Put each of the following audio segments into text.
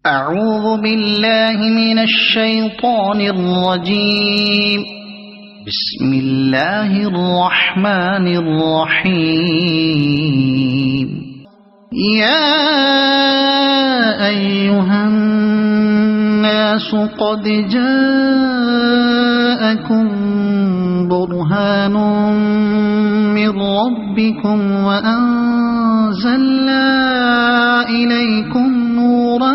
أعوذ بالله من الشيطان الرجيم بسم الله الرحمن الرحيم يا أيها الناس قد جاءكم برهان من ربكم وأنزلنا إليكم نورا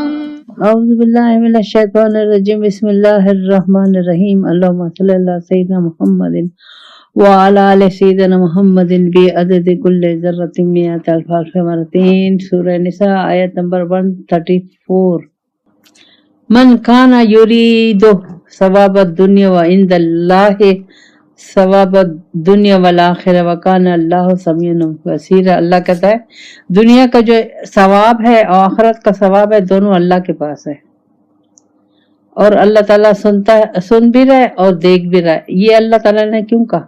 اعوذ باللہ من الشیطان الرجیم بسم اللہ الرحمن الرحیم اللہم صلی اللہ سیدنا محمد وعلی آل سیدنا محمد بعدد کل ذرۃ مئات الف مرتين سورہ نساء آیت نمبر 134 من کان یرید ثواب الدنیا وعند اللہ ثواب الدنیا والآخرہ وکان اللہ سمیع بصیر۔ اللہ کہتا ہے دنیا کا جو ثواب ہے اور آخرت کا ثواب ہے دونوں اللہ کے پاس ہے، اور اللہ تعالیٰ سن بھی رہا ہے اور دیکھ بھی رہا ہے۔ یہ اللہ تعالیٰ نے کیوں کہا؟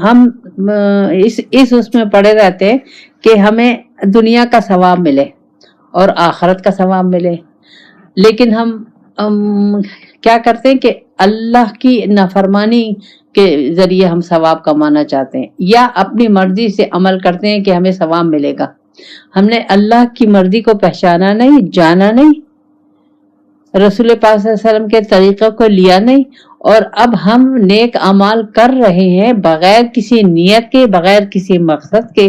ہم اس میں پڑے رہتے ہیں کہ ہمیں دنیا کا ثواب ملے اور آخرت کا ثواب ملے، لیکن ہم کیا کرتے ہیں کہ اللہ کی نافرمانی کے ذریعے ہم ثواب کمانا چاہتے ہیں، یا اپنی مرضی سے عمل کرتے ہیں کہ ہمیں ثواب ملے گا۔ ہم نے اللہ کی مرضی کو پہچانا نہیں، جانا نہیں، رسول پاک صلی اللہ علیہ وسلم کے طریقوں کو لیا نہیں، اور اب ہم نیک اعمال کر رہے ہیں بغیر کسی نیت کے، بغیر کسی مقصد کے،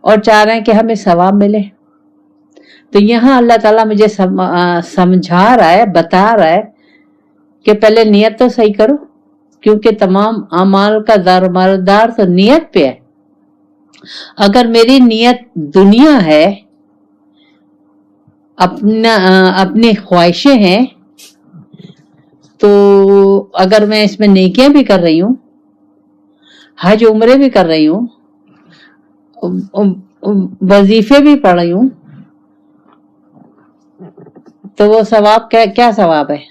اور چاہ رہے ہیں کہ ہمیں ثواب ملے۔ تو یہاں اللہ تعالیٰ مجھے سمجھا رہا ہے، بتا رہا ہے کہ پہلے نیت تو صحیح کرو، کیونکہ تمام اعمال کا دار تو نیت پہ ہے۔ اگر میری نیت دنیا ہے، اپنی خواہشیں ہیں، تو اگر میں اس میں نیکیاں بھی کر رہی ہوں، حج عمرے بھی کر رہی ہوں، وظیفے بھی پڑھ رہی ہوں، تو وہ ثواب کیا ثواب ہے؟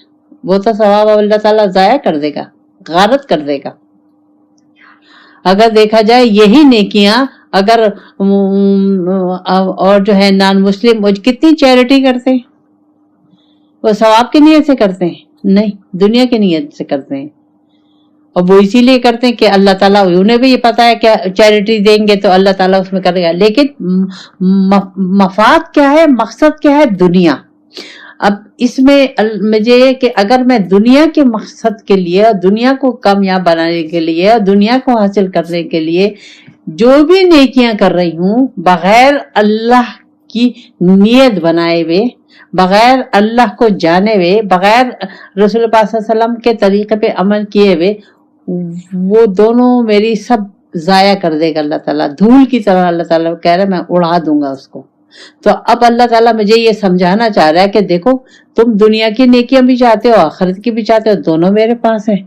وہ تو ثواب اللہ تعالیٰ ضائع کر دے گا، غارت کر دے گا۔ اگر دیکھا جائے یہی نیکیاں اگر اور جو ہے نان مسلم کتنی چیریٹی کرتے ہیں، وہ ثواب کی نیت سے کرتے ہیں؟ نہیں، دنیا کی نیت سے کرتے ہیں، اور وہ اسی لیے کرتے ہیں کہ اللہ تعالیٰ، انہیں بھی یہ پتا ہے کہ چیریٹی دیں گے تو اللہ تعالیٰ اس میں کرے گا، لیکن مفاد کیا ہے، مقصد کیا ہے؟ دنیا۔ اب اس میں مجھے یہ کہ اگر میں دنیا کے مقصد کے لیے، دنیا کو کامیاب بنانے کے لیے، دنیا کو حاصل کرنے کے لیے جو بھی نیکیاں کر رہی ہوں، بغیر اللہ کی نیت بنائے ہوئے، بغیر اللہ کو جانے ہوئے، بغیر رسول پاک صلی اللہ علیہ وسلم کے طریقے پہ عمل کیے ہوئے، وہ دونوں میری سب ضائع کر دے گا اللہ تعالیٰ، دھول کی طرح اللہ تعالیٰ کہہ رہا ہے میں اڑا دوں گا اس کو۔ تو اب اللہ تعالیٰ مجھے یہ سمجھانا چاہ رہا ہے کہ دیکھو تم دنیا کی نیکیاں بھی چاہتے ہو، آخرت کی بھی چاہتے ہو، دونوں میرے پاس ہیں،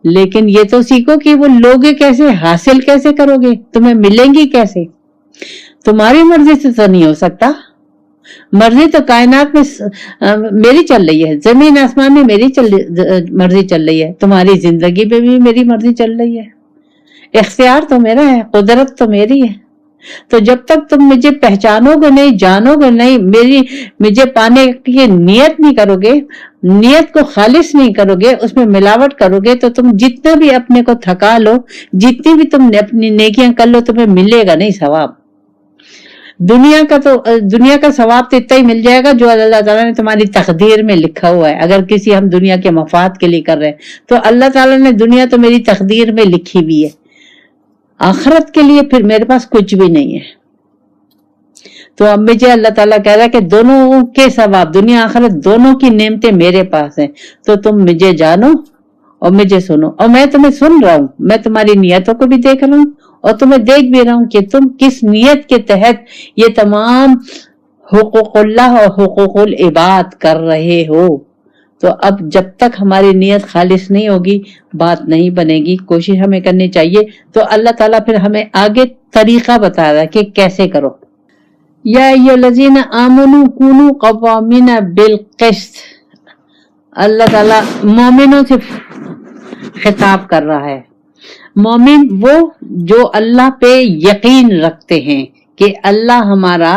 لیکن یہ تو سیکھو کہ وہ لوگے کیسے، حاصل کیسے کرو گے، تمہیں ملیں گی کیسے؟ تمہاری مرضی سے تو نہیں ہو سکتا، مرضی تو کائنات میں میری چل رہی ہے، زمین آسمان میں میری مرضی چل رہی ہے، تمہاری زندگی پہ بھی میری مرضی چل رہی ہے، اختیار تو میرا ہے، قدرت تو میری ہے۔ تو جب تک تم مجھے پہچانو گے نہیں، جانو گے نہیں، مجھے پانے کی نیت نہیں کرو گے، نیت کو خالص نہیں کرو گے، اس میں ملاوٹ کرو گے، تو تم جتنا بھی اپنے کو تھکا لو، جتنی بھی تم اپنی نیکیاں کر لو، تمہیں ملے گا نہیں ثواب۔ دنیا کا ثواب تو اتنا ہی مل جائے گا جو اللہ تعالیٰ نے تمہاری تقدیر میں لکھا ہوا ہے۔ اگر کسی ہم دنیا کے مفاد کے لیے کر رہے ہیں تو اللہ تعالیٰ نے دنیا تو میری تقدیر میں لکھی ہوئی ہے، آخرت کے لیے پھر میرے پاس کچھ بھی نہیں ہے۔ تو اب مجھے اللہ تعالیٰ کہہ رہا ہے کہ دونوں کے ثواب، دنیا آخرت دونوں کی نعمتیں میرے پاس ہیں، تو تم مجھے جانو اور مجھے سنو، اور میں تمہیں سن رہا ہوں، میں تمہاری نیتوں کو بھی دیکھ رہا ہوں اور تمہیں دیکھ بھی رہا ہوں کہ تم کس نیت کے تحت یہ تمام حقوق اللہ اور حقوق العباد کر رہے ہو۔ تو اب جب تک ہماری نیت خالص نہیں ہوگی بات نہیں بنے گی، کوشش ہمیں کرنی چاہیے۔ تو اللہ تعالیٰ پھر ہمیں آگے طریقہ بتا رہا ہے کہ کیسے کرو۔ یا ایھا الذین آمنوا کونوا قوامین بالقسط، اللہ تعالیٰ مومنوں سے خطاب کر رہا ہے۔ مومن وہ جو اللہ پہ یقین رکھتے ہیں کہ اللہ ہمارا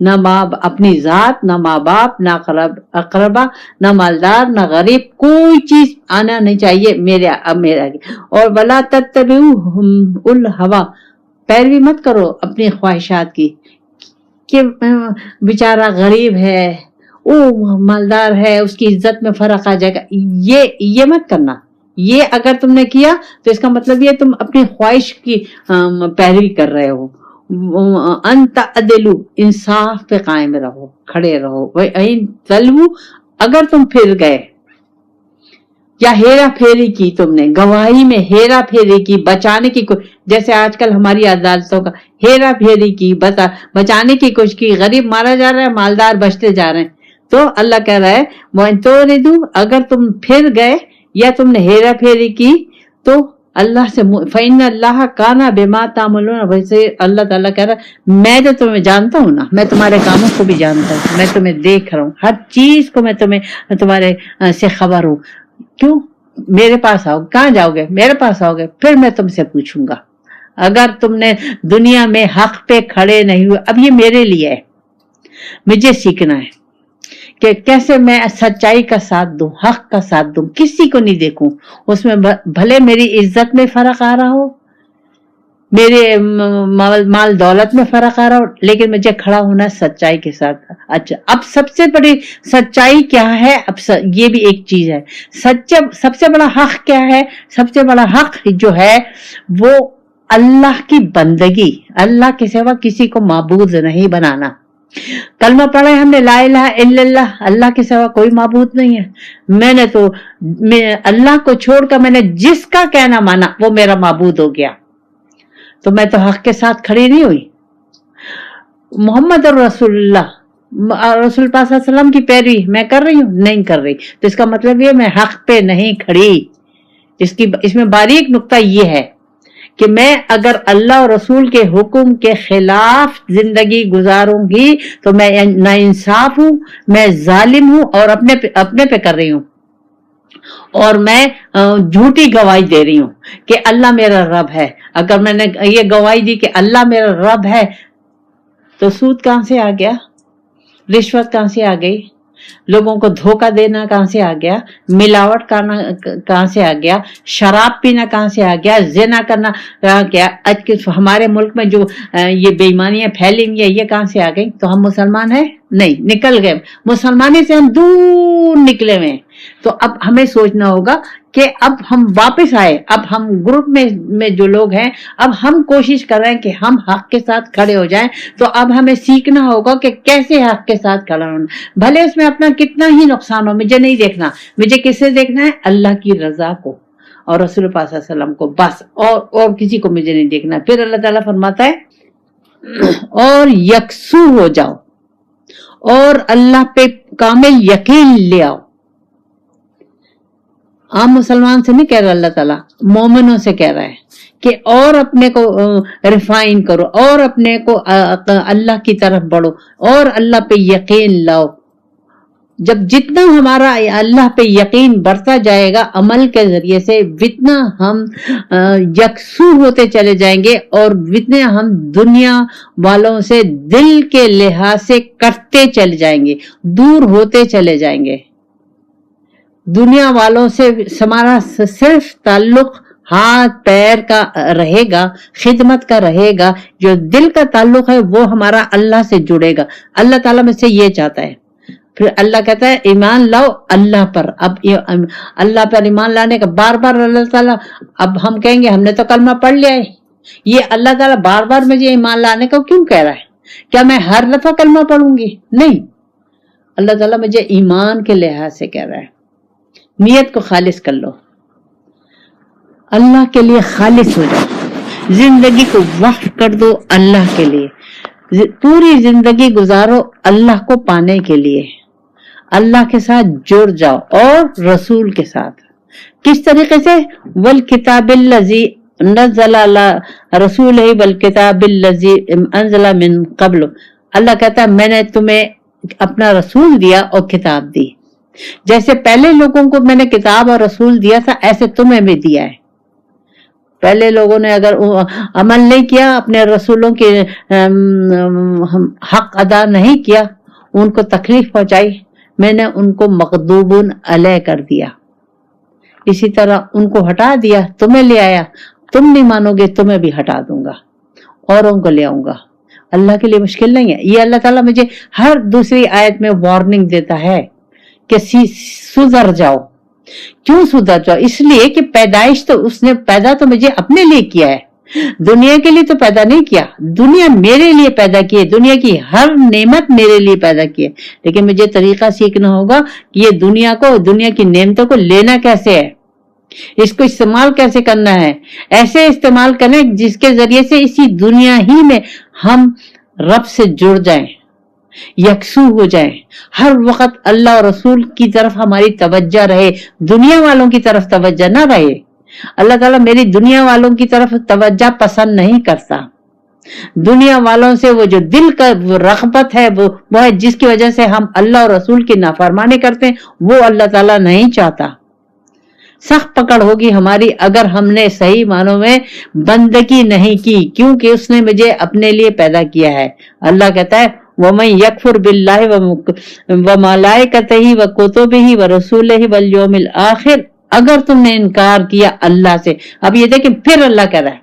نہ اپنی ذات، نہ ماں باپ، نہ اقربا، نہ مالدار، نہ غریب، کوئی چیز آنا نہیں چاہیے میرے آگے. اور ولا تتبعوا الہوا، پیروی مت کرو اپنی خواہشات کی کہ بیچارہ غریب ہے، او مالدار ہے، اس کی عزت میں فرق آ جائے گا. یہ مت کرنا. یہ اگر تم نے کیا تو اس کا مطلب یہ تم اپنی خواہش کی پیروی کر رہے ہو. انت عدلو، انصاف پہ قائم رہو، کھڑے رہو. طلبو، اگر تم پھر گئے یا ہیرا پھیری کی، تم نے گواہی میں ہیرا پھیری کی، بچانے کی جیسے آج کل ہماری عدالتوں کا ہیرا پھیری کی، بچانے کی کوشش کی، غریب مارا جا رہا ہے، مالدار بچتے جا رہے ہیں. تو اللہ کہہ رہا ہے وَإِن تُعْرِضُوا، اگر تم پھر گئے یا تم نے ہیرا پھیری کی تو اللہ سے فَإِنَّ اللَّهَ كَانَ بِمَا تَعْمَلُونَ، ویسے اللہ تعالیٰ کہہ رہا ہے میں تو تمہیں جانتا ہوں نا، میں تمہارے کاموں کو بھی جانتا ہوں، میں تمہیں دیکھ رہا ہوں، ہر چیز کو میں تمہارے سے خبر ہوں. کیوں میرے پاس آؤ؟ کہاں جاؤ گے؟ میرے پاس آؤ گے، پھر میں تم سے پوچھوں گا. اگر تم نے دنیا میں حق پہ کھڑے نہیں ہوئے، اب یہ میرے لیے ہے، مجھے سیکھنا ہے کہ کیسے میں سچائی کا ساتھ دوں، حق کا ساتھ دوں، کسی کو نہیں دیکھوں. اس میں بھلے میری عزت میں فرق آ رہا ہو، میرے مال دولت میں فرق آ رہا ہو، لیکن مجھے کھڑا ہونا سچائی کے ساتھ. اچھا، اب سب سے بڑی سچائی کیا ہے؟ اب یہ بھی ایک چیز ہے. سب سے بڑا حق کیا ہے؟ سب سے بڑا حق جو ہے وہ اللہ کی بندگی، اللہ کے سوا کسی کو معبود نہیں بنانا. کلمہ پڑھا ہے ہم نے، لا الہ الا اللہ، اللہ کے سوا کوئی معبود نہیں ہے. میں اللہ کو چھوڑ کر میں نے جس کا کہنا مانا وہ میرا معبود ہو گیا. تو میں تو حق کے ساتھ کھڑی نہیں ہوئی. محمد رسول اللہ، رسول پاک صلی اللہ علیہ وسلم کی پیروی میں کر رہی ہوں؟ نہیں کر رہی. تو اس کا مطلب یہ میں حق پہ نہیں کھڑی. اس میں باریک نقطہ یہ ہے کہ میں اگر اللہ اور رسول کے حکم کے خلاف زندگی گزاروں گی تو میں ناانصاف ہوں، میں ظالم ہوں اور اپنے پہ کر رہی ہوں، اور میں جھوٹی گواہی دے رہی ہوں کہ اللہ میرا رب ہے. اگر میں نے یہ گواہی دی کہ اللہ میرا رب ہے تو سود کہاں سے آ گیا؟ رشوت کہاں سے آ گئی؟ لوگوں کو دھوکہ دینا کہاں سے آ گیا؟ ملاوٹ کرنا کہاں سے آ گیا؟ شراب پینا کہاں سے آ گیا؟ زنا کرنا کہاں گیا؟ آج کے ہمارے ملک میں جو یہ بے ایمانیاں پھیلی ہوئی ہیں یہ کہاں سے آ گئی؟ تو ہم مسلمان ہیں؟ نہیں، نکل گئے مسلمانی سے، ہم دور نکلے ہوئے. تو اب ہمیں سوچنا ہوگا کہ اب ہم واپس آئے. اب ہم گروپ میں جو لوگ ہیں، اب ہم کوشش کر رہے ہیں کہ ہم حق کے ساتھ کھڑے ہو جائیں. تو اب ہمیں سیکھنا ہوگا کہ کیسے حق کے ساتھ کھڑا ہونا. بھلے اس میں اپنا کتنا ہی نقصان ہو، مجھے نہیں دیکھنا. مجھے کس سے دیکھنا ہے؟ اللہ کی رضا کو اور رسول پاک صلی اللہ علیہ وسلم کو، بس. اور کسی کو مجھے نہیں دیکھنا. پھر اللہ تعالیٰ فرماتا ہے اور یکسو ہو جاؤ اور اللہ پہ کامل یقین لے آؤ. عام مسلمان سے نہیں کہہ رہا اللہ تعالیٰ، مومنوں سے کہہ رہا ہے کہ اور اپنے کو ریفائن کرو، اور اپنے کو اللہ کی طرف بڑھو، اور اللہ پہ یقین لاؤ. جب جتنا ہمارا اللہ پہ یقین بڑھتا جائے گا عمل کے ذریعے سے، اتنا ہم یکسو ہوتے چلے جائیں گے، اور اتنا ہم دنیا والوں سے دل کے لحاظ سے کٹتے چلے جائیں گے، دور ہوتے چلے جائیں گے. دنیا والوں سے ہمارا صرف تعلق ہاتھ پیر کا رہے گا، خدمت کا رہے گا. جو دل کا تعلق ہے وہ ہمارا اللہ سے جڑے گا. اللہ تعالیٰ میں سے یہ چاہتا ہے. پھر اللہ کہتا ہے ایمان لاؤ اللہ پر. اب اللہ پر ایمان لانے کا بار بار اللہ تعالیٰ، اب ہم کہیں گے ہم نے تو کلمہ پڑھ لیا ہے، یہ اللہ تعالیٰ بار بار مجھے ایمان لانے کا کیوں کہہ رہا ہے؟ کیا میں ہر دفعہ کلمہ پڑھوں گی؟ نہیں، اللہ تعالیٰ مجھے ایمان کے لحاظ سے کہہ رہا ہے. نیت کو خالص کر لو، اللہ کے لیے خالص ہو جاؤ، زندگی کو وقف کر دو اللہ کے لیے. پوری زندگی گزارو اللہ کو پانے کے لیے. اللہ کے ساتھ جڑ جاؤ اور رسول کے ساتھ. کس طریقے سے؟ والکتاب الذی نزل علی رسولہ والکتاب الذی انزل من قبل. اللہ کہتا ہے میں نے تمہیں اپنا رسول دیا اور کتاب دی. جیسے پہلے لوگوں کو میں نے کتاب اور رسول دیا تھا، ایسے تمہیں بھی دیا ہے. پہلے لوگوں نے اگر عمل نہیں کیا، اپنے رسولوں کے حق ادا نہیں کیا، ان کو تکلیف پہنچائی، میں نے ان کو مغضوب علیہ کر دیا. اسی طرح ان کو ہٹا دیا، تمہیں لے آیا، تم نہیں مانو گے تمہیں بھی ہٹا دوں گا، اوروں کو لے آؤں گا. اللہ کے لیے مشکل نہیں ہے. یہ اللہ تعالیٰ مجھے ہر دوسری آیت میں وارننگ دیتا ہے کہ سدھر جاؤ. کیوں سدھر جاؤ؟ اس لیے کہ پیدائش تو اس نے پیدا تو مجھے اپنے لیے کیا ہے، دنیا کے لیے تو پیدا نہیں کیا. دنیا میرے لیے پیدا کی ہے، دنیا کی ہر نعمت میرے لیے پیدا کی ہے، لیکن مجھے طریقہ سیکھنا ہوگا کہ یہ دنیا کو، دنیا کی نعمتوں کو لینا کیسے ہے، اس کو استعمال کیسے کرنا ہے. ایسے استعمال کریں جس کے ذریعے سے اسی دنیا ہی میں ہم رب سے جڑ جائیں، یکسو ہو جائیں. ہر وقت اللہ اور رسول کی طرف ہماری توجہ رہے، دنیا والوں کی طرف توجہ نہ رہے. اللہ تعالیٰ میری دنیا والوں کی طرف توجہ پسند نہیں کرتا. دنیا والوں سے وہ جو دل کا رغبت ہے وہ ہے جس کی وجہ سے ہم اللہ اور رسول کی نافرمانی کرتے ہیں، وہ اللہ تعالیٰ نہیں چاہتا. سخت پکڑ ہوگی ہماری اگر ہم نے صحیح معنوں میں بندگی نہیں کی، کیونکہ اس نے مجھے اپنے لیے پیدا کیا ہے. اللہ کہتا ہے وَمَن يَكْفُرْ بِاللَّهِ وَمَلَائِكَتِهِ وَكُتُبِهِ وَرُسُلِهِ وَالْيَوْمِ الْآخِرِ، اگر تم نے انکار کیا اللہ سے. اب یہ دیکھیں پھر اللہ کہہ رہا ہے،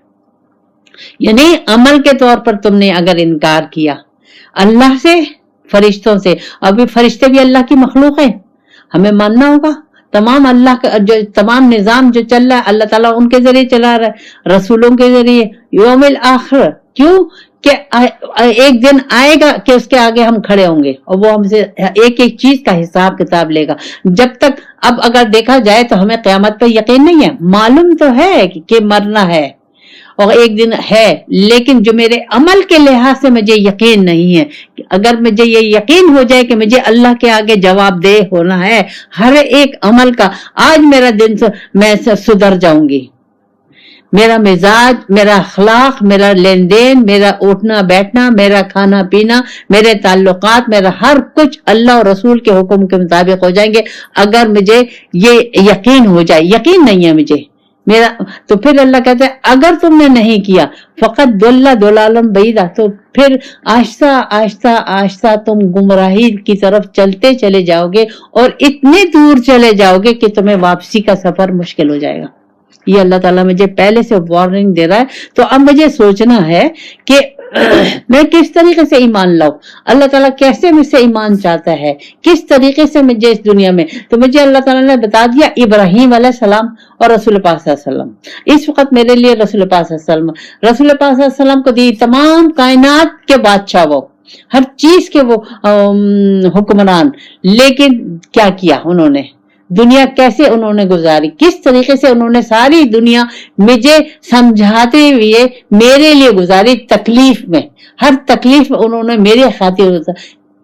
یعنی عمل کے طور پر تم نے اگر انکار کیا اللہ سے، فرشتوں سے. اب فرشتے بھی اللہ کی مخلوق ہیں، ہمیں ماننا ہوگا. تمام اللہ کا جو تمام نظام جو چل رہا ہے اللہ تعالیٰ ان کے ذریعے چلا رہا ہے، رسولوں کے ذریعے. یوم الآخر، کیوں کہ ایک دن آئے گا کہ اس کے آگے ہم کھڑے ہوں گے اور وہ ہم سے ایک ایک چیز کا حساب کتاب لے گا. جب تک اب اگر دیکھا جائے تو ہمیں قیامت پر یقین نہیں ہے. معلوم تو ہے کہ مرنا ہے اور ایک دن ہے، لیکن جو میرے عمل کے لحاظ سے مجھے یقین نہیں ہے. اگر مجھے یہ یقین ہو جائے کہ مجھے اللہ کے آگے جواب دہ ہونا ہے ہر ایک عمل کا، آج میرا دن میں سدھر جاؤں گی. میرا مزاج، میرا اخلاق، میرا لین دین، میرا اٹھنا بیٹھنا، میرا کھانا پینا، میرے تعلقات، میرا ہر کچھ اللہ اور رسول کے حکم کے مطابق ہو جائیں گے اگر مجھے یہ یقین ہو جائے. یقین نہیں ہے مجھے میرا، تو پھر اللہ کہتے ہیں اگر تم نے نہیں کیا فقط ضلالا بعیدا، تو پھر آہستہ آہستہ آہستہ تم گمراہی کی طرف چلتے چلے جاؤ گے اور اتنے دور چلے جاؤ گے کہ تمہیں واپسی کا سفر مشکل ہو جائے گا. یہ اللہ تعالیٰ مجھے پہلے سے وارننگ دے رہا ہے. تو اب مجھے سوچنا ہے کہ میں کس طریقے سے ایمان لاؤں، اللہ تعالیٰ کیسے مجھ سے ایمان چاہتا ہے، کس طریقے سے مجھے اس دنیا میں. تو مجھے اللہ تعالیٰ نے بتا دیا ابراہیم علیہ السلام اور رسول پاک صلی اللہ علیہ وسلم. اس وقت میرے لیے رسول پاک صلی اللہ علیہ وسلم، رسول پاک صلی اللہ علیہ وسلم کو دی تمام کائنات کے بادشاہ، وہ ہر چیز کے وہ حکمران. لیکن کیا کیا انہوں نے، دنیا کیسے انہوں نے گزاری، کس طریقے سے انہوں نے ساری دنیا مجھے سمجھاتے ہوئے میرے لیے گزاری. تکلیف میں، ہر تکلیف میں انہوں نے میرے خاطر،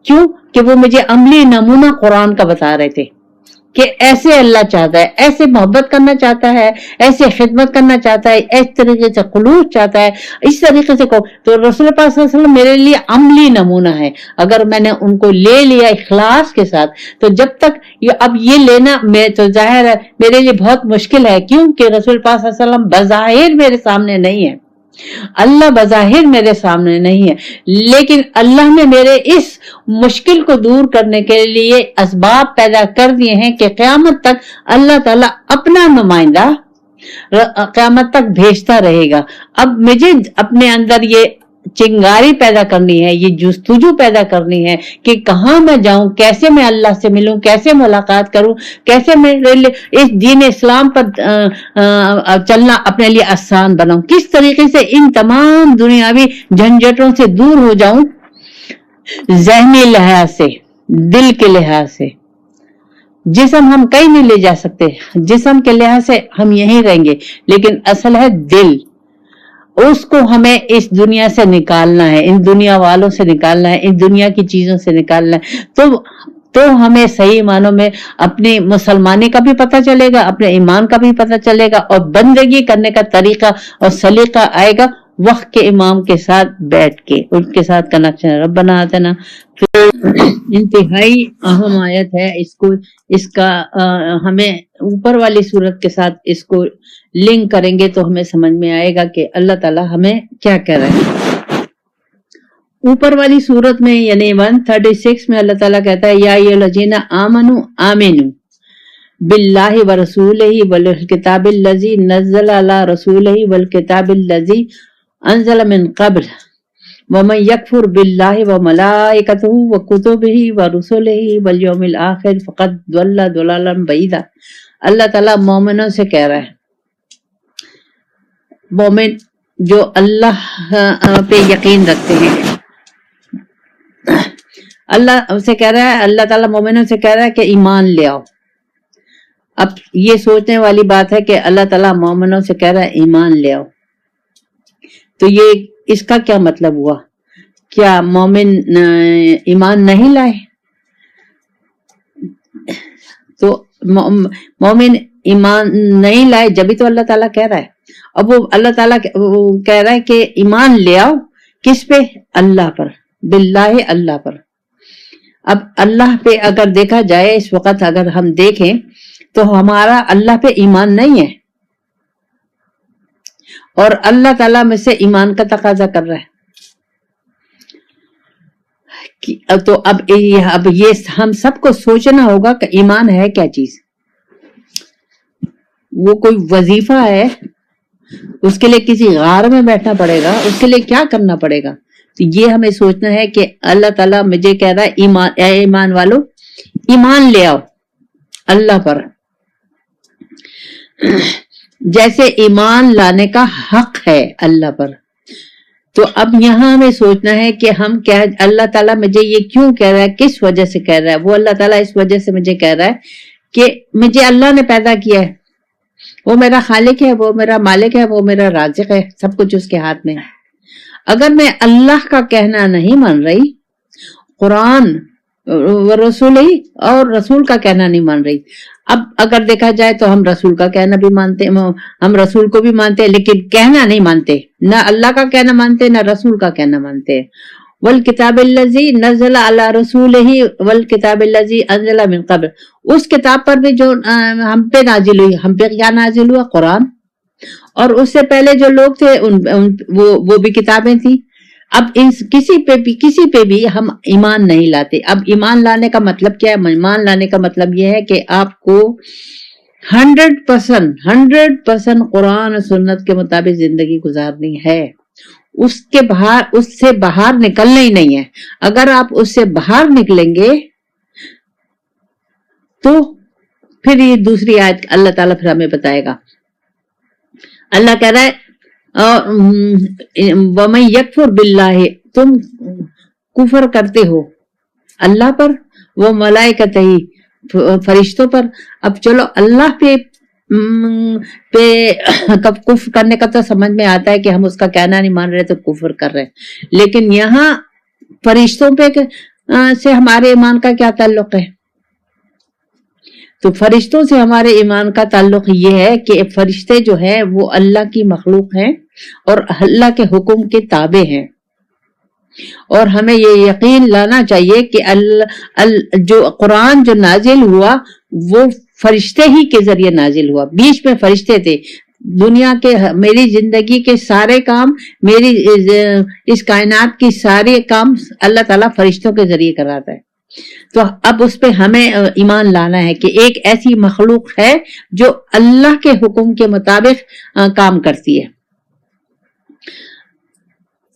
کیوں کہ وہ مجھے عملی نمونہ قرآن کا بتا رہے تھے کہ ایسے اللہ چاہتا ہے، ایسے محبت کرنا چاہتا ہے، ایسے خدمت کرنا چاہتا ہے، اس طریقے سے خلوص چاہتا ہے، اس طریقے سے کو. تو رسول پاک صلی اللہ علیہ وسلم میرے لیے عملی نمونہ ہے. اگر میں نے ان کو لے لیا اخلاص کے ساتھ، تو جب تک اب یہ لینا میں تو ظاہر ہے میرے لیے بہت مشکل ہے، کیونکہ رسول پاک صلی اللہ علیہ وسلم بظاہر میرے سامنے نہیں ہے، اللہ بظاہر میرے سامنے نہیں ہے، لیکن اللہ نے میرے اس مشکل کو دور کرنے کے لیے اسباب پیدا کر دیے ہیں کہ قیامت تک اللہ تعالیٰ اپنا نمائندہ قیامت تک بھیجتا رہے گا. اب مجھے اپنے اندر یہ چنگاری پیدا کرنی ہے، یہ جستجو پیدا کرنی ہے کہ کہاں میں جاؤں، کیسے میں اللہ سے ملوں، کیسے ملاقات کروں، کیسے میں اس دین اسلام پر چلنا اپنے لیے آسان بناؤں، کس طریقے سے ان تمام دنیاوی جھنجھٹوں سے دور ہو جاؤں، ذہنی لحاظ سے، دل کے لحاظ سے. جسم ہم کہیں نہیں لے جا سکتے، جسم کے لحاظ سے ہم یہیں رہیں گے، لیکن اصل ہے دل، اس کو ہمیں اس دنیا سے نکالنا ہے، ان دنیا والوں سے نکالنا ہے، ان دنیا کی چیزوں سے نکالنا ہے. تو ہمیں صحیح معنوں میں اپنی مسلمانی کا بھی پتہ چلے گا، اپنے ایمان کا بھی پتہ چلے گا، اور بندگی کرنے کا طریقہ اور سلیقہ آئے گا. وقت کے امام کے ساتھ بیٹھ کے ان کے ساتھ کنیکشن ربنا آتنا. انتہائی اہم آیت ہے. اس کا ہمیں اوپر والی صورت کے ساتھ اس کو لنک کریں گے تو ہمیں سمجھ میں آئے گا کہ اللہ تعالیٰ ہمیں کیا کہہ رہے ہیں. اوپر والی صورت میں یعنی 136 میں اللہ تعالیٰ کہتا ہے یا الذین آمنوا آمنوا باللہ ورسولہ والکتاب الذی نزل علی رسولہ والکتاب الذی انزل من قبل ومن یکفر باللہ وملائکتہ وکتبہ ورسلہ والیوم الآخر فقد ضل ضلالا بعیدا. اللہ تعالیٰ مومنوں سے کہہ رہا ہے، مومن جو اللہ پہ یقین رکھتے ہیں، اللہ سے کہہ رہا ہے، اللہ تعالیٰ مومنوں سے کہہ رہا ہے کہ ایمان لے آؤ. اب یہ سوچنے والی بات ہے کہ اللہ تعالیٰ مومنوں سے کہہ رہا ہے ایمان لے آؤ، تو یہ اس کا کیا مطلب ہوا؟ کیا مومن ایمان نہیں لائے؟ تو مومن ایمان نہیں لائے جبھی تو اللہ تعالیٰ کہہ رہا ہے. اب وہ اللہ تعالیٰ کہہ رہا ہے کہ ایمان لے آؤ کس پہ؟ اللہ پر، باللہ اللہ پر. اب اللہ پہ اگر دیکھا جائے اس وقت اگر ہم دیکھیں تو ہمارا اللہ پہ ایمان نہیں ہے اور اللہ تعالیٰ میں سے ایمان کا تقاضا کر رہا ہے. تو اب یہ ہم سب کو سوچنا ہوگا کہ ایمان ہے کیا چیز. وہ کوئی وظیفہ ہے، اس کے لیے کسی غار میں بیٹھنا پڑے گا، اس کے لیے کیا کرنا پڑے گا؟ تو یہ ہمیں سوچنا ہے کہ اللہ تعالیٰ مجھے کہہ رہا ہے اے ایمان والو ایمان لے آؤ اللہ پر، جیسے ایمان لانے کا حق ہے اللہ پر. تو اب یہاں ہمیں سوچنا ہے کہ ہم کیا، اللہ تعالیٰ مجھے یہ کیوں کہہ رہا ہے، کس وجہ سے کہہ رہا ہے؟ وہ اللہ تعالیٰ اس وجہ سے مجھے کہہ رہا ہے کہ مجھے اللہ نے پیدا کیا ہے، وہ میرا خالق ہے، وہ میرا مالک ہے، وہ میرا رازق ہے، سب کچھ اس کے ہاتھ میں ہے. اگر میں اللہ کا کہنا نہیں مان رہی، قرآن رسول ہی اور رسول کا کہنا نہیں مان رہی. اب اگر دیکھا جائے تو ہم رسول کا کہنا بھی مانتے ہیں، ہم رسول کو بھی مانتے ہیں لیکن کہنا نہیں مانتے، نہ اللہ کا کہنا مانتے نہ رسول کا کہنا مانتے. والکتاب الذی نزل علی رسولہ والکتاب الذی انزل من قبل، اس کتاب پر بھی جو ہم پہ نازل ہوئی، ہم پہ کیا نازل ہوا؟ قرآن. اور اس سے پہلے جو لوگ تھے وہ بھی کتابیں تھیں. اب کسی پہ بھی ہم ایمان نہیں لاتے. اب ایمان لانے کا مطلب کیا ہے؟ ایمان لانے کا مطلب یہ ہے کہ آپ کو 100% قرآن و سنت کے مطابق زندگی گزارنی ہے. اس سے باہر نکلنا ہی نہیں ہے. اگر آپ اس سے باہر نکلیں گے تو پھر یہ دوسری آیت اللہ تعالیٰ پھر ہمیں بتائے گا. اللہ کہہ رہا ہے وَمَن يَكْفُرْ بِاللَّهِ، تم کفر کرتے ہو اللہ پر، وہ ملائکتہ فرشتوں پر. اب چلو اللہ پہ کفر کرنے کا تو سمجھ میں آتا ہے کہ ہم اس کا کہنا نہیں مان رہے تو کفر کر رہے ہیں، لیکن یہاں فرشتوں پہ سے ہمارے ایمان کا کیا تعلق ہے؟ تو فرشتوں سے ہمارے ایمان کا تعلق یہ ہے کہ فرشتے جو ہیں وہ اللہ کی مخلوق ہیں اور اللہ کے حکم کے تابع ہیں. اور ہمیں یہ یقین لانا چاہیے کہ جو قرآن جو نازل ہوا وہ فرشتے ہی کے ذریعے نازل ہوا. بیچ میں فرشتے تھے. دنیا کے میری زندگی کے سارے کام، میری اس کائنات کی سارے کام اللہ تعالیٰ فرشتوں کے ذریعے کراتا ہے. تو اب اس پہ ہمیں ایمان لانا ہے کہ ایک ایسی مخلوق ہے جو اللہ کے حکم کے مطابق کام کرتی ہے.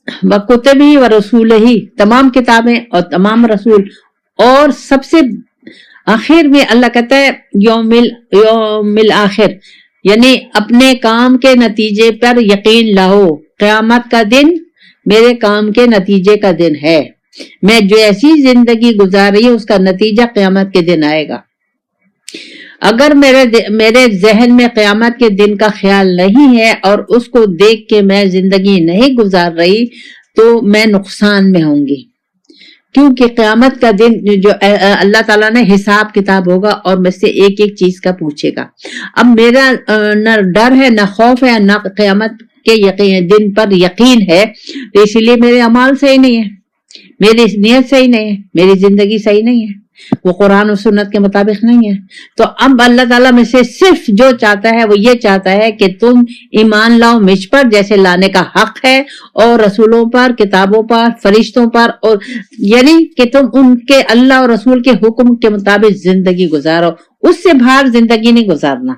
وَكُتُبِهِ وَرُسُولِهِ، تمام کتابیں اور تمام رسول. اور سب سے آخر میں اللہ کہتا ہے یوم الآخر، یعنی اپنے کام کے نتیجے پر یقین لاؤ. قیامت کا دن میرے کام کے نتیجے کا دن ہے. میں جو ایسی زندگی گزار رہی ہوں اس کا نتیجہ قیامت کے دن آئے گا. اگر میرے ذہن میں قیامت کے دن کا خیال نہیں ہے اور اس کو دیکھ کے میں زندگی نہیں گزار رہی تو میں نقصان میں ہوں گی. کیونکہ قیامت کا دن جو اللہ تعالیٰ نے حساب کتاب ہوگا اور مجھ سے ایک ایک چیز کا پوچھے گا. اب میرا نہ ڈر ہے نہ خوف ہے نہ قیامت کہ یقین دن پر یقین ہے، تو اسی لیے میرے اعمال صحیح نہیں ہے، میری نیت صحیح نہیں ہے، میری زندگی صحیح نہیں ہے، وہ قرآن و سنت کے مطابق نہیں ہے۔ تو اب اللہ تعالیٰ میں سے صرف جو چاہتا ہے وہ یہ چاہتا ہے کہ تم ایمان لاؤ مجھ پر جیسے لانے کا حق ہے، اور رسولوں پر، کتابوں پر، فرشتوں پر، اور یعنی کہ تم ان کے اللہ اور رسول کے حکم کے مطابق زندگی گزارو، اس سے باہر زندگی نہیں گزارنا۔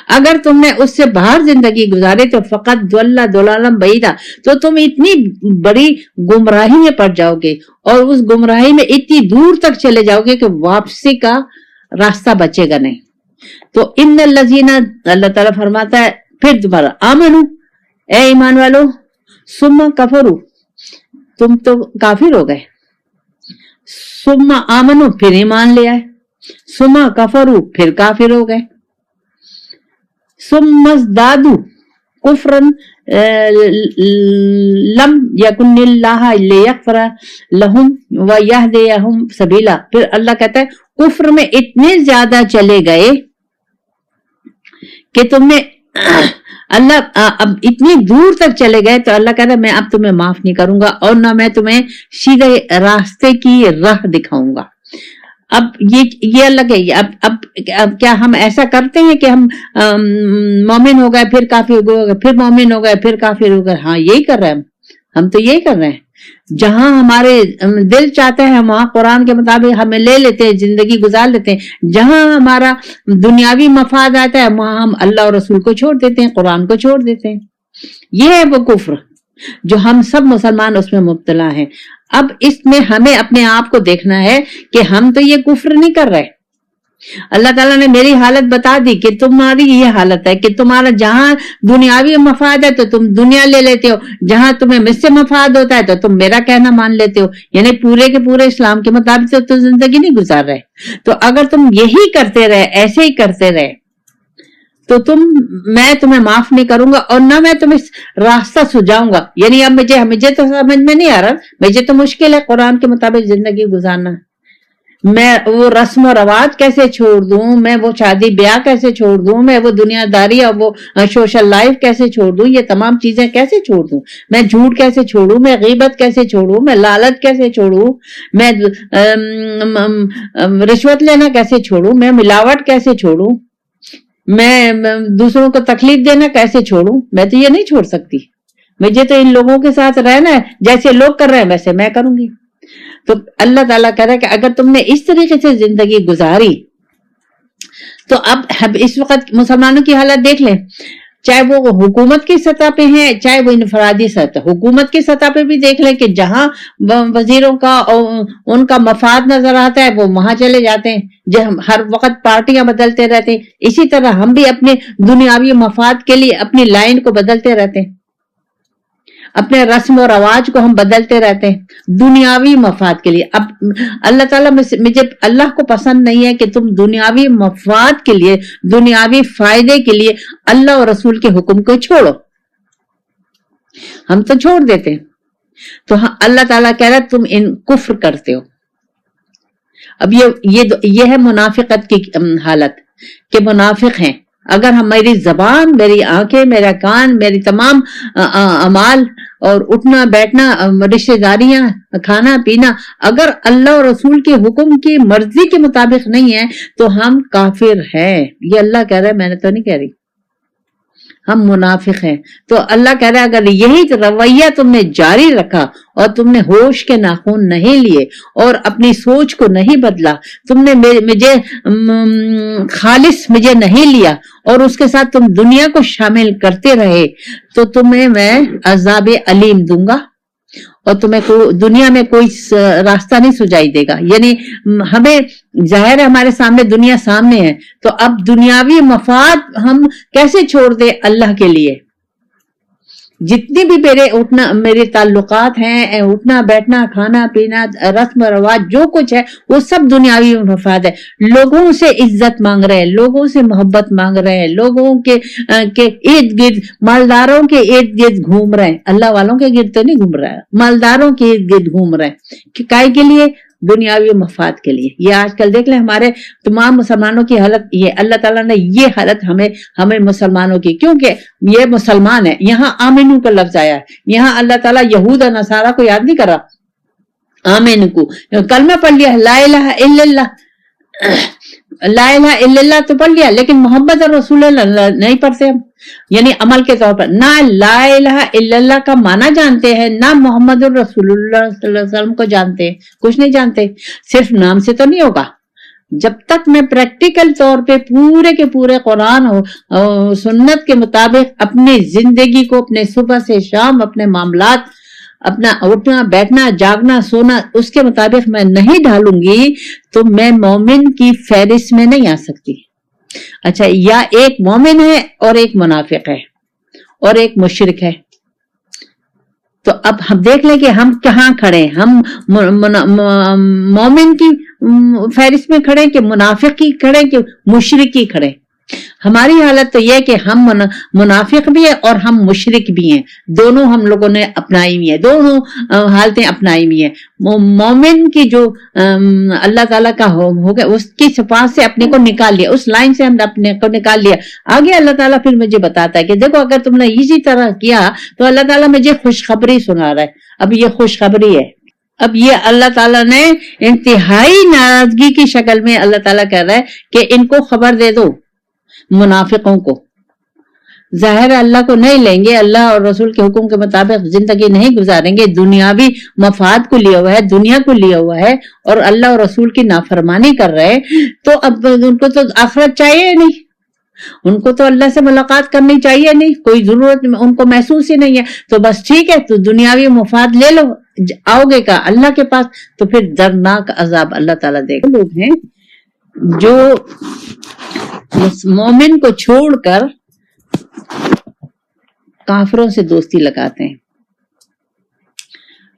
اگر تم نے اس سے باہر زندگی گزارے تو فقط ضلالا بعیدا، تو تم اتنی بڑی گمراہی میں پڑ جاؤ گے، اور اس گمراہی میں اتنی دور تک چلے جاؤ گے کہ واپسی کا راستہ بچے گا نہیں۔ تو ان الذین، اللہ تعالیٰ فرماتا ہے پھر دوبارہ آمنو، اے ایمان والو، ثم کفرو، تم تو کافر ہو گئے، ثم آمنو پھر ایمان لے آئے، ثم کفرو پھر کافر ہو گئے، ثم ازدادوا کفرا لم یکن اللہ لیغفر لہم ویہدیہم سبیلا، پھر اللہ کہتا ہے کفر میں اتنے زیادہ چلے گئے کہ تم نے اللہ اب اتنی دور تک چلے گئے تو اللہ کہتا ہے میں اب تمہیں معاف نہیں کروں گا، اور نہ میں تمہیں سیدھے راستے کی راہ دکھاؤں گا۔ اب یہ اللہ کہ اب کیا ہم ایسا کرتے ہیں کہ ہم مومن ہو گئے پھر کافر ہو گئے، پھر مومن ہو گئے پھر کافر ہو گئے؟ ہاں یہی کر رہے ہیں ہم تو یہی کر رہے ہیں۔ جہاں ہمارے دل چاہتا ہے ہم وہاں قرآن کے مطابق ہمیں لے لیتے ہیں، زندگی گزار لیتے ہیں، جہاں ہمارا دنیاوی مفاد آتا ہے وہاں ہم اللہ اور رسول کو چھوڑ دیتے ہیں، قرآن کو چھوڑ دیتے ہیں۔ یہ ہے وہ کفر جو ہم سب مسلمان اس میں مبتلا ہیں۔ اب اس میں ہمیں اپنے آپ کو دیکھنا ہے کہ ہم تو یہ کفر نہیں کر رہے۔ اللہ تعالیٰ نے میری حالت بتا دی کہ تمہاری یہ حالت ہے کہ تمہارا جہاں دنیاوی مفاد ہے تو تم دنیا لے لیتے ہو، جہاں تمہیں مجھ سے مفاد ہوتا ہے تو تم میرا کہنا مان لیتے ہو، یعنی پورے کے پورے اسلام کے مطابق تو زندگی نہیں گزار رہے۔ تو اگر تم یہی کرتے رہے، ایسے ہی کرتے رہے، تو میں تمہیں معاف نہیں کروں گا، اور نہ میں تمہیں راستہ سجاؤں گا۔ یعنی اب مجھے تو سمجھ میں نہیں آ رہا، مجھے تو مشکل ہے قرآن کے مطابق زندگی گزارنا۔ میں وہ رسم و رواج کیسے چھوڑ دوں، میں وہ شادی بیاہ کیسے چھوڑ دوں، میں وہ دنیا داری اور وہ سوشل لائف کیسے چھوڑ دوں، یہ تمام چیزیں کیسے چھوڑ دوں، میں جھوٹ کیسے چھوڑوں، میں غیبت کیسے چھوڑوں، میں لالچ کیسے چھوڑوں، میں رشوت لینا کیسے چھوڑوں، میں ملاوٹ کیسے چھوڑوں، میں دوسروں کو تکلیف دینا کیسے چھوڑوں؟ میں تو یہ نہیں چھوڑ سکتی، مجھے تو ان لوگوں کے ساتھ رہنا ہے، جیسے لوگ کر رہے ہیں ویسے میں کروں گی۔ تو اللہ تعالیٰ کہہ رہا ہے کہ اگر تم نے اس طریقے سے زندگی گزاری تو اب اس وقت مسلمانوں کی حالت دیکھ لیں، چاہے وہ حکومت کی سطح پہ ہیں چاہے وہ انفرادی سطح، حکومت کی سطح پہ بھی دیکھ لیں کہ جہاں وزیروں کا ان کا مفاد نظر آتا ہے وہ وہاں چلے جاتے ہیں، ہر وقت پارٹیاں بدلتے رہتے ہیں۔ اسی طرح ہم بھی اپنے دنیاوی مفاد کے لیے اپنی لائن کو بدلتے رہتے ہیں، اپنے رسم و رواج کو ہم بدلتے رہتے ہیں دنیاوی مفاد کے لیے۔ اب اللہ تعالیٰ مجھے اللہ کو پسند نہیں ہے کہ تم دنیاوی مفاد کے لیے، دنیاوی فائدے کے لیے اللہ اور رسول کے حکم کو چھوڑو، ہم تو چھوڑ دیتے ہیں۔ تو اللہ تعالیٰ کہہ رہا ہے تم ان کفر کرتے ہو۔ اب یہ ہے منافقت کی حالت کہ منافق ہیں۔ اگر میری زبان، میری آنکھیں، میرا کان، میری تمام اعمال اور اٹھنا بیٹھنا، رشتہ داریاں، کھانا پینا اگر اللہ اور رسول کے حکم کی مرضی کے مطابق نہیں ہے تو ہم کافر ہیں۔ یہ اللہ کہہ رہا ہے، میں نے تو نہیں کہہ رہی، ہم منافق ہیں۔ تو اللہ کہہ رہا ہے اگر یہی رویہ تم نے جاری رکھا اور تم نے ہوش کے ناخن نہیں لیے اور اپنی سوچ کو نہیں بدلا، تم نے مجھے خالص مجھے نہیں لیا اور اس کے ساتھ تم دنیا کو شامل کرتے رہے، تو تمہیں میں عذاب علیم دوں گا اور تمہیں دنیا میں کوئی راستہ نہیں سجائی دے گا۔ یعنی ہمیں ظاہر ہے ہمارے سامنے دنیا سامنے ہے، تو اب دنیاوی مفاد ہم کیسے چھوڑ دیں اللہ کے لیے؟ جتنی بھی میرے تعلقات ہیں، اٹھنا بیٹھنا، کھانا پینا، رسم و رواج، جو کچھ ہے وہ سب دنیاوی مفاد ہے۔ لوگوں سے عزت مانگ رہے ہیں، لوگوں سے محبت مانگ رہے ہیں، لوگوں کے ارد گرد، مالداروں کے ارد گرد گھوم رہے ہیں، اللہ والوں کے گرد تو نہیں گھوم رہا ہے، مالداروں کے ارد گرد گھوم رہے ہیں۔ کائے کے لیے؟ دنیاوی مفاد کے لیے. یہ آج کل دیکھ لیں ہمارے تمام مسلمانوں کی حالت یہ, اللہ تعالیٰ نے یہ حالت ہمیں مسلمانوں کی, کیونکہ یہ مسلمان ہے. یہاں آمنو کا لفظ آیا ہے, یہاں اللہ تعالیٰ یہود اور نصارہ کو یاد نہیں کر رہا, آمن کو کلمہ پڑھ لیا, لا الہ الا اللہ, لا الہ الا اللہ تو پڑھ لیا, لیکن محمد رسول اللہ نہیں پڑھتے ہم, یعنی عمل کے طور پر. نہ لا الہ الا اللہ کا معنی جانتے ہیں, نہ محمد رسول اللہ صلی اللہ علیہ وسلم کو جانتے ہیں, کچھ نہیں جانتے. صرف نام سے تو نہیں ہوگا, جب تک میں پریکٹیکل طور پہ پورے کے پورے قرآن اور سنت کے مطابق اپنی زندگی کو, اپنے صبح سے شام اپنے معاملات, اپنا اٹھنا بیٹھنا جاگنا سونا اس کے مطابق میں نہیں ڈھالوں گی تو میں مومن کی فہرست میں نہیں آ سکتی. اچھا, یا ایک مومن ہے اور ایک منافق ہے اور ایک مشرک ہے, تو اب ہم دیکھ لیں کہ ہم کہاں کھڑے ہیں. ہم مومن کی فہرست میں کھڑے کہ منافق کی کھڑے کہ مشرک کی کھڑے. ہماری حالت تو یہ ہے کہ ہم منافق بھی ہیں اور ہم مشرک بھی ہیں, دونوں ہم لوگوں نے اپنائی ہوئی ہیں, دونوں حالتیں اپنائی ہوئی ہیں. مومن کی جو اللہ تعالیٰ کا ہو گیا اس کی صفات سے اپنے کو نکال لیا, اس لائن سے ہم نے اپنے کو نکال لیا. آگے اللہ تعالیٰ پھر مجھے بتاتا ہے کہ دیکھو اگر تم نے اسی طرح کیا تو اللہ تعالیٰ مجھے خوشخبری سنا رہا ہے. اب یہ خوشخبری ہے, اب یہ اللہ تعالیٰ نے انتہائی ناراضگی کی شکل میں اللہ تعالیٰ کہہ رہا ہے کہ ان کو خبر دے دو, منافقوں کو. ظاہر اللہ کو نہیں لیں گے, اللہ اور رسول کے حکم کے مطابق زندگی نہیں گزاریں گے, دنیاوی مفاد کو لیا ہوا ہے, دنیا کو لیا ہوا ہے اور اللہ اور رسول کی نافرمانی کر رہے, تو اب ان کو تو آخرت چاہیے نہیں, ان کو تو اللہ سے ملاقات کرنی چاہیے نہیں, کوئی ضرورت ان کو محسوس ہی نہیں ہے. تو بس ٹھیک ہے, تو دنیاوی مفاد لے لو, آؤ گے کا اللہ کے پاس تو پھر دردناک عذاب اللہ تعالیٰ دے گا. لوگ ہیں جو مومن کو چھوڑ کر کافروں سے دوستی لگاتے ہیں.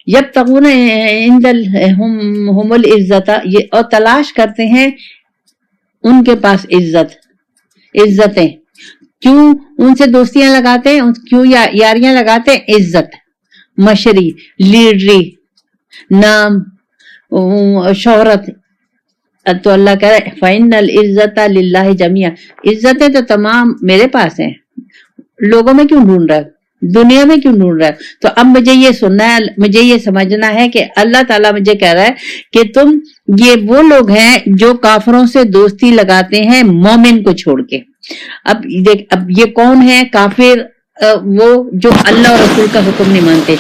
یبتغون عندهم العزت, اور تلاش کرتے ہیں ان کے پاس عزتیں. کیوں ان سے دوستیاں لگاتے ہیں, کیوں یاریاں لگاتے ہیں؟ عزت, مشری, لیڈری, نام, شہرت. تو اللہ کہہ رہے فَإِنَّ الْعِزَّةَ لِلَّهِ جَمِيعًا, عزتیں تو تمام میرے پاس ہیں. لوگوں میں کیوں ڈھونڈ رہا ہے, دنیا میں کیوں ڈھونڈ رہا ہے؟ تو اب مجھے یہ سننا ہے, مجھے یہ سمجھنا ہے کہ اللہ تعالیٰ مجھے کہہ رہا ہے کہ تم یہ وہ لوگ ہیں جو کافروں سے دوستی لگاتے ہیں مومن کو چھوڑ کے. اب دیکھ, اب یہ کون ہے کافر؟ وہ جو اللہ اور رسول کا حکم نہیں مانتے.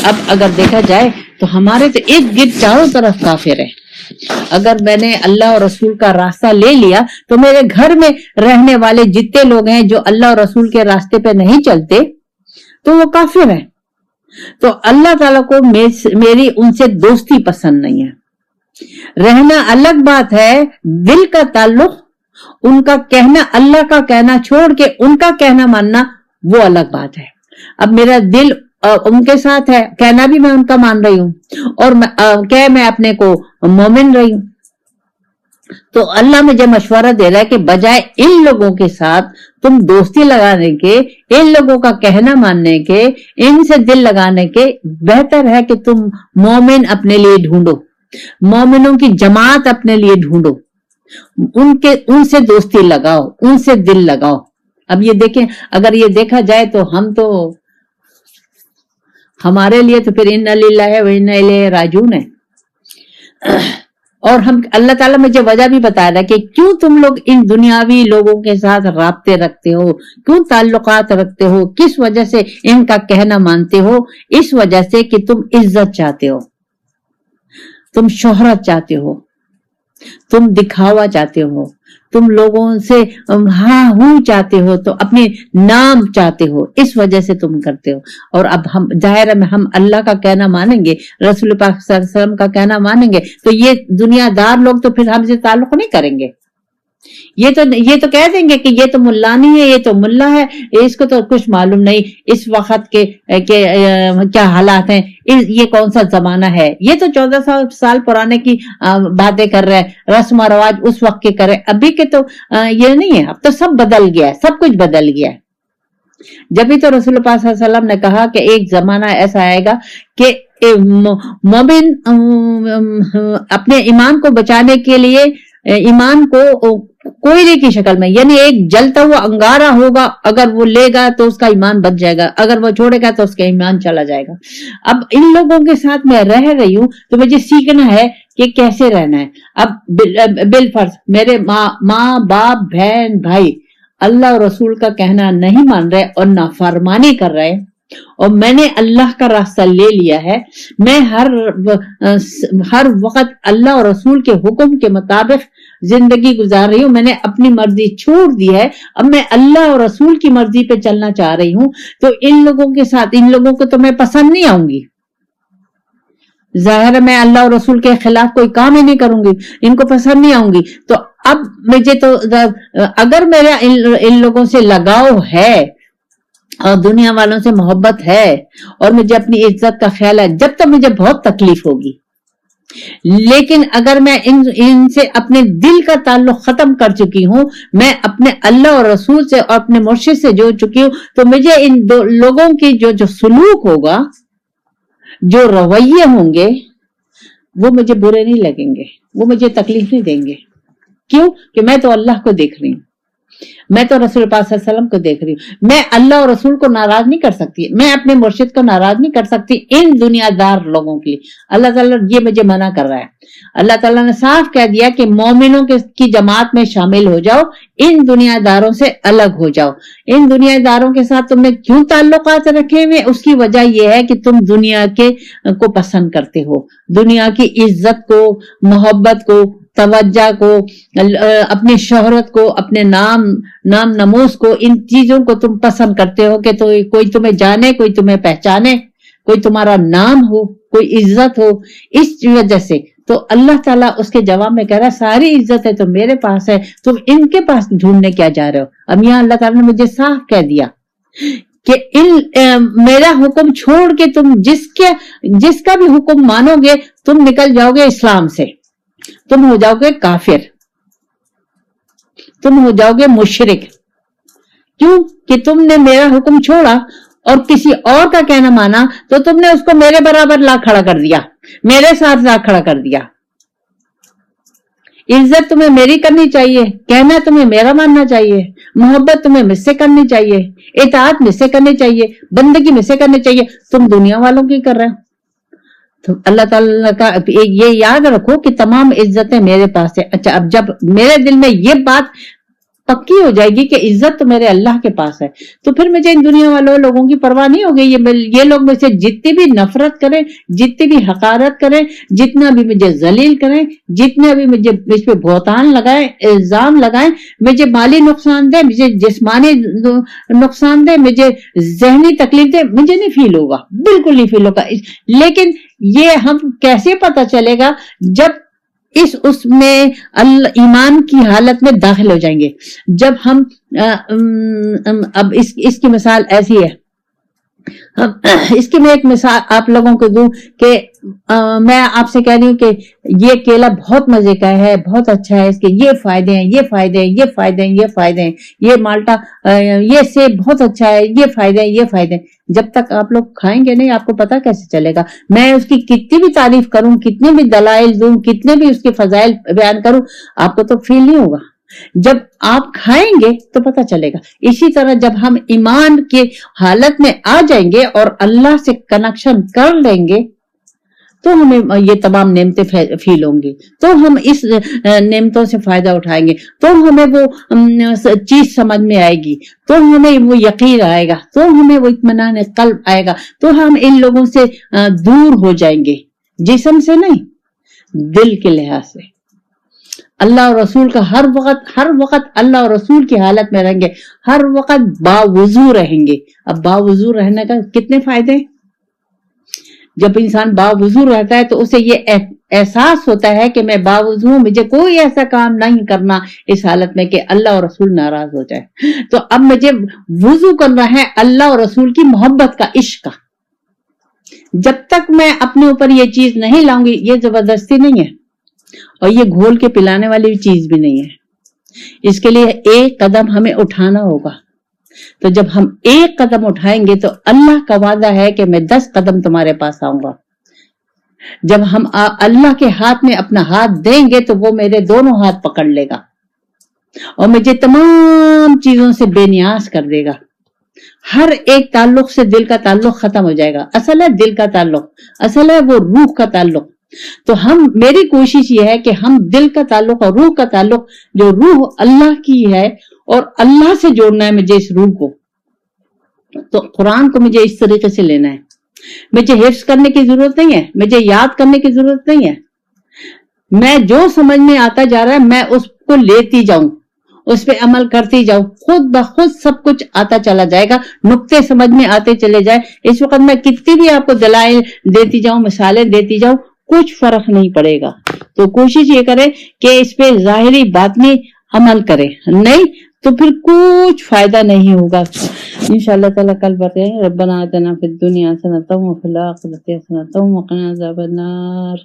اب اگر دیکھا جائے تو ہمارے تو ارد گرد چاروں طرف کافر ہیں. اگر میں نے اللہ اور رسول کا راستہ لے لیا تو میرے گھر میں رہنے والے جتنے لوگ ہیں جو اللہ اور رسول کے راستے پہ نہیں چلتے تو وہ کافر ہیں. تو اللہ تعالیٰ کو میری ان سے دوستی پسند نہیں ہے. رہنا الگ بات ہے, دل کا تعلق, ان کا کہنا, اللہ کا کہنا چھوڑ کے ان کا کہنا ماننا وہ الگ بات ہے. اب میرا دل ان کے ساتھ ہے, کہنا بھی میں ان کا مان رہی ہوں اور میں اپنے کو مومن رہی ہوں. تو اللہ مجھے مشورہ دے رہا ہے کہ بجائے ان لوگوں کے ساتھ تم دوستی لگانے کے, ان لوگوں کا کہنا ماننے کے, ان سے دل لگانے کے, بہتر ہے کہ تم مومن اپنے لیے ڈھونڈو, مومنوں کی جماعت اپنے لیے ڈھونڈو, ان سے دوستی لگاؤ, ان سے دل لگاؤ. اب یہ دیکھیں, اگر یہ دیکھا جائے تو ہم تو ہمارے لیے تو پھر انا للہ و انا الیہ راجعون ہے. اور ہم اللہ تعالیٰ مجھے وجہ بھی بتا رہا ہے کہ کیوں تم لوگ ان دنیاوی لوگوں کے ساتھ رابطے رکھتے ہو, کیوں تعلقات رکھتے ہو, کس وجہ سے ان کا کہنا مانتے ہو؟ اس وجہ سے کہ تم عزت چاہتے ہو, تم شہرت چاہتے ہو, تم دکھاوا چاہتے ہو, تم لوگوں سے ہاں ہوں چاہتے ہو, تو اپنے نام چاہتے ہو, اس وجہ سے تم کرتے ہو. اور اب ہم ظاہر ہے ہم اللہ کا کہنا مانیں گے, رسول پاک صلی اللہ علیہ وسلم کا کہنا مانیں گے, تو یہ دنیا دار لوگ تو پھر ہم سے تعلق نہیں کریں گے. یہ تو کہہ دیں گے کہ یہ تو ملا نہیں ہے, یہ تو ملا ہے, اس کو تو کچھ معلوم نہیں اس وقت کے کیا حالات ہیں, یہ کون سا زمانہ ہے, یہ تو 1400 سال پرانے کی باتیں کر رہے ہیں, رسم و رواج اس وقت کے کرے, ابھی کے تو یہ نہیں ہے. اب تو سب بدل گیا ہے, سب کچھ بدل گیا ہے. جبھی تو رسول پاک صلی اللہ علیہ وسلم نے کہا کہ ایک زمانہ ایسا آئے گا کہ مومن اپنے ایمان کو بچانے کے لیے ایمان کو کوئلے کی شکل میں، یعنی ایک جلتا ہوا انگارہ ہوگا، اگر وہ لے گا تو اس کا ایمان بچ جائے گا، اگر وہ چھوڑے گا تو اس کا ایمان چلا جائے گا۔ اب ان لوگوں کے ساتھ میں رہ رہی ہوں تو مجھے سیکھنا ہے کہ کیسے رہنا ہے۔ اب بالفرض میرے ماں باپ بہن بھائی اللہ اور رسول کا کہنا نہیں مان رہے اور نافرمانی کر رہے، اور میں نے اللہ کا راستہ لے لیا ہے، میں ہر وقت اللہ اور رسول کے حکم کے مطابق زندگی گزار رہی ہوں، میں نے اپنی مرضی چھوڑ دی ہے، اب میں اللہ اور رسول کی مرضی پہ چلنا چاہ رہی ہوں، تو ان لوگوں کے ساتھ، ان لوگوں کو تو میں پسند نہیں آؤں گی، ظاہر ہے میں اللہ اور رسول کے خلاف کوئی کام ہی نہیں کروں گی، ان کو پسند نہیں آؤں گی۔ تو اب مجھے تو اگر میرا ان لوگوں سے لگاؤ ہے اور دنیا والوں سے محبت ہے اور مجھے اپنی عزت کا خیال ہے، جب تک مجھے بہت تکلیف ہوگی، لیکن اگر میں ان سے اپنے دل کا تعلق ختم کر چکی ہوں، میں اپنے اللہ اور رسول سے اور اپنے مرشد سے جوڑ چکی ہوں، تو مجھے ان لوگوں کی جو سلوک ہوگا، جو رویے ہوں گے، وہ مجھے برے نہیں لگیں گے، وہ مجھے تکلیف نہیں دیں گے۔ کیوں؟ کہ میں تو اللہ کو دیکھ رہی ہوں، میں تو رسول پاک صلی اللہ علیہ وسلم کو دیکھ رہی ہوں، میں اللہ اور رسول کو ناراض نہیں کر سکتی، میں اپنے مرشد کو ناراض نہیں کر سکتی ان دنیا دار لوگوں کے لیے۔ اللہ تعالیٰ یہ مجھے منع کر رہا ہے، اللہ تعالیٰ نے صاف کہہ دیا کہ مومنوں کی جماعت میں شامل ہو جاؤ، ان دنیا داروں سے الگ ہو جاؤ۔ ان دنیا داروں کے ساتھ تم نے کیوں تعلقات رکھے ہوئے؟ اس کی وجہ یہ ہے کہ تم دنیا کو پسند کرتے ہو، دنیا کی عزت کو، محبت کو، توجہ کو، اپنی شہرت کو، اپنے نام نموز کو، ان چیزوں کو تم پسند کرتے ہو کہ تو کوئی تمہیں جانے، کوئی تمہیں پہچانے، کوئی تمہارا نام ہو، کوئی عزت ہو، اس وجہ سے۔ تو اللہ تعالیٰ اس کے جواب میں کہہ رہا ہے ساری عزت ہے تو میرے پاس ہے، تم ان کے پاس ڈھونڈنے کیا جا رہے ہو؟ اب یہاں اللہ تعالیٰ نے مجھے صاف کہہ دیا کہ میرا حکم چھوڑ کے تم جس کا بھی حکم مانو گے، تم نکل جاؤ گے اسلام سے، تم ہو جاؤ گے کافر، تم ہو جاؤ گے مشرک۔ کیوں؟ کہ تم نے میرا حکم چھوڑا اور کسی اور کا کہنا مانا، تو تم نے اس کو میرے برابر لا کھڑا کر دیا، میرے ساتھ لا کھڑا کر دیا۔ عزت تمہیں میری کرنی چاہیے، کہنا تمہیں میرا ماننا چاہیے، محبت تمہیں مجھ سے کرنی چاہیے، اطاعت مجھ سے کرنی چاہیے، بندگی مجھ سے کرنی چاہیے، تم دنیا والوں کی کر رہے ہو۔ تو اللہ تعالیٰ کا یہ یاد رکھو کہ تمام عزتیں میرے پاس ہے۔ اچھا، اب جب میرے دل میں یہ بات پکی ہو جائے گی کہ عزت تو میرے اللہ کے پاس ہے، تو پھر مجھے ان دنیا والوں لوگوں کی پرواہ نہیں ہوگی۔ یہ لوگ مجھ سے جتنی بھی نفرت کریں، جتنی بھی حقارت کریں، جتنا بھی مجھے ذلیل کریں، جتنا بھی مجھے مجھ پہ بہتان لگائیں، الزام لگائیں، مجھے مالی نقصان دیں، مجھے جسمانی نقصان دیں، مجھے ذہنی تکلیف دیں، مجھے نہیں فیل ہوگا، بالکل نہیں فیل ہوگا۔ لیکن یہ ہم کیسے پتہ چلے گا؟ جب اس میں ایمان کی حالت میں داخل ہو جائیں گے، جب ہم اب اس کی مثال ایسی ہے، اس کی میں ایک مثال آپ لوگوں کو دوں کہ میں آپ سے کہہ رہی ہوں کہ یہ کیلا بہت مزے کا ہے، بہت اچھا ہے، اس کے یہ فائدے ہیں، یہ فائدے ہیں، یہ فائدے ہیں، یہ فائدے ہیں، یہ مالٹا، یہ سیب بہت اچھا ہے، یہ فائدے ہیں، یہ فائدے ہیں۔ جب تک آپ لوگ کھائیں گے نہیں، آپ کو پتا کیسے چلے گا؟ میں اس کی کتنی بھی تعریف کروں، کتنے بھی دلائل دوں، کتنے بھی اس کے فضائل بیان کروں، آپ کو تو فیل نہیں ہوگا۔ جب آپ کھائیں گے تو پتہ چلے گا۔ اسی طرح جب ہم ایمان کی حالت میں آ جائیں گے اور اللہ سے کنیکشن کر لیں گے تو ہمیں یہ تمام نعمتیں فیل ہوں گی، تو ہم اس نعمتوں سے فائدہ اٹھائیں گے، تو ہمیں وہ چیز سمجھ میں آئے گی، تو ہمیں وہ یقین آئے گا، تو ہمیں وہ اطمینان قلب آئے گا، تو ہم ان لوگوں سے دور ہو جائیں گے، جسم سے نہیں، دل کے لحاظ سے۔ اللہ اور رسول کا ہر وقت اللہ اور رسول کی حالت میں رہیں گے، ہر وقت باوضو رہیں گے۔ اب باوضو رہنے کا کتنے فائدے ہیں؟ جب انسان باوضو رہتا ہے تو اسے یہ احساس ہوتا ہے کہ میں باوضو ہوں، مجھے کوئی ایسا کام نہیں کرنا اس حالت میں کہ اللہ اور رسول ناراض ہو جائے۔ تو اب مجھے وضو کرنا ہے اللہ اور رسول کی محبت کا، عشق کا۔ جب تک میں اپنے اوپر یہ چیز نہیں لاؤں گی، یہ زبردستی نہیں ہے اور یہ گھول کے پلانے والی چیز بھی نہیں ہے، اس کے لیے ایک قدم ہمیں اٹھانا ہوگا۔ تو جب ہم ایک قدم اٹھائیں گے تو اللہ کا وعدہ ہے کہ میں 10 قدم تمہارے پاس آؤں گا، جب ہم اللہ کے ہاتھ میں اپنا ہاتھ دیں گے تو وہ میرے دونوں ہاتھ پکڑ لے گا اور مجھے تمام چیزوں سے بے نیاز کر دے گا. ہر ایک تعلق سے دل کا تعلق ختم ہو جائے گا. اصل ہے دل کا تعلق، اصل ہے وہ روح کا تعلق. تو میری کوشش یہ ہے کہ ہم دل کا تعلق اور روح کا تعلق، جو روح اللہ کی ہے اور اللہ سے جوڑنا ہے مجھے اس روح کو. تو قرآن کو مجھے اس طریقے سے لینا ہے. مجھے حفظ کرنے کی ضرورت نہیں ہے، مجھے یاد کرنے کی ضرورت نہیں ہے. میں جو سمجھ میں آتا جا رہا ہے میں اس کو لیتی جاؤں، اس پہ عمل کرتی جاؤں، خود بخود سب کچھ آتا چلا جائے گا، نقطے سمجھ میں آتے چلے جائے. اس وقت میں کتنی بھی آپ کو دلائل دیتی جاؤں، مثالیں دیتی جاؤں، کچھ فرق نہیں پڑے گا. تو کوشش یہ کرے کہ اس پہ ظاہری باطنی عمل کرے، نہیں تو پھر کچھ فائدہ نہیں ہوگا. انشاءاللہ تعالیٰ کل بتائیں. ربنا آتنا فی الدنیا حسنۃ وفی الآخرۃ حسنۃ وقنا عذاب النار.